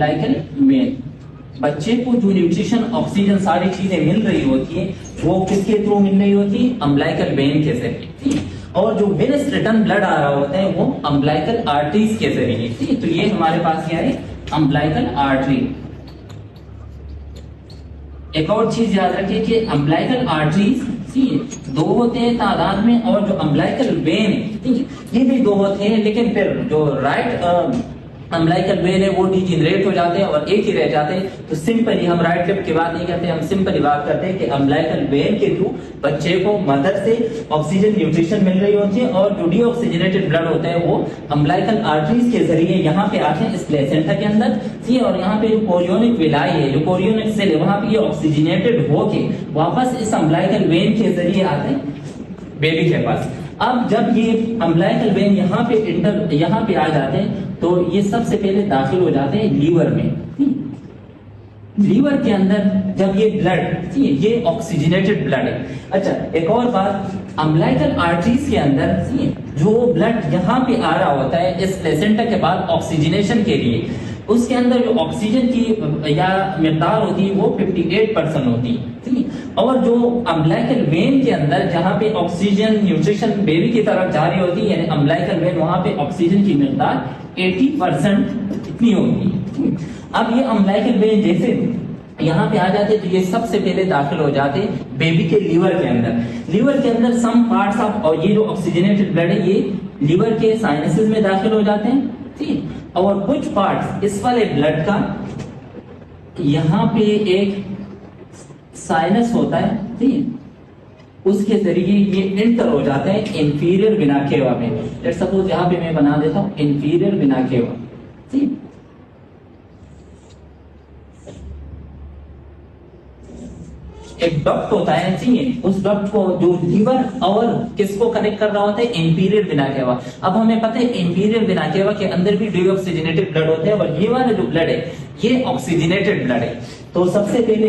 अम्बिलाइकल when. बच्चे को जो न्यूट्रिशन, ऑक्सीजन, सारी चीजें मिल रही होती है वो किसके थ्रू मिल रही होती है? अम्बिलाइकल वेन के जरिए। और जो वेनस रिटर्न ब्लड आ रहा होता है वो अम्बिलाइकल आर्टरीज के जरिए। ठीक है, तो ये हमारे पास क्या है? अम्बिलाइकल आर्टरी। एक और चीज याद रखिए कि अम्बिलाइकल आर्टरीज दो होते हैं तादाद में, और जो अम्बिलाइकल वेन ये भी दो होते हैं, लेकिन फिर जो राइट अम्बिलाइकल वेन है वो डिजेनरेट हो जाते हैं और एक ही रह जाते हैं। तो सिंपली हम राइट लिफ्ट की बात नहीं करते, हम सिंपली बात करते हैं कि अम्बिलाइकल वेन के थ्रू बच्चे को मदर से ऑक्सीजन न्यूट्रिशन मिल रही होती है, और जो डीऑक्सीजनेटेड ब्लड होता है वो अम्बिलाइकल आर्टरीज के जरिए यहाँ पे आते हैं इस प्लेसेंटा के अंदर। और यहाँ पे जो कोरियोनिक विलाई है, जो कोरियोनिक सेल है, वहां पे ये ऑक्सीजनेटेड होके वापस इस अम्बिलाइकल वेन के जरिए आते हैं बेबी के पास। अब जब ये अम्बिलाइकल वेन यहाँ पे आ जाते हैं तो ये सबसे पहले दाखिल हो जाते हैं लीवर में। लीवर के अंदर जब ये ब्लड, ये ऑक्सीजनेटेड ब्लड है। अच्छा, एक और बात, अम्बिलाइकल आर्टरीज के अंदर जो ब्लड यहाँ पे आ रहा होता है इस प्लेसेंटा के बाद ऑक्सीजनेशन के लिए, उसके अंदर जो ऑक्सीजन की या मिकदार होती है वो 58% होती है। और जो अम्बिलाइकल वेन के अंदर जहाँ पे ऑक्सीजन न्यूट्रिशन बेबी की तरफ जा रही होती है, यानी अम्बिलाइकल वेन, वहां पे ऑक्सीजन की मिकदार 80% इतनी होती है। अब ये अम्बिलाइकल वेन जैसे यहाँ पे आ जाते तो ये सबसे पहले दाखिल हो जाते बेबी के लीवर के अंदर। लीवर के अंदर सम पार्ट्स ऑफ, और ये जो ऑक्सीजनेटेड ब्लड है ये लीवर के साइनसेस में दाखिल हो जाते हैं। ठीक, और कुछ पार्ट्स इस वाले ब्लड का यहाँ पे एक साइनस होता है, ठीक, उसके जरिए ये एंटर हो जाते हैं इंफीरियर वेना केवा में। लेट्स सपोज यहाँ पे मैं बना देता हूँ इंफीरियर वेना केवा। ठीक, एक डक्ट होता है, ठीक, उस डक्ट को जो लीवर और किसको कनेक्ट कर रहा होता है? Inferior vena cava. अब हमें पता है इंफीरियर वेना केवा के अंदर भी डीऑक्सीजनेटेड ब्लड होते हैं, और ये वाला जो ब्लड है ये ऑक्सीजनेटेड ब्लड है। तो सबसे पहले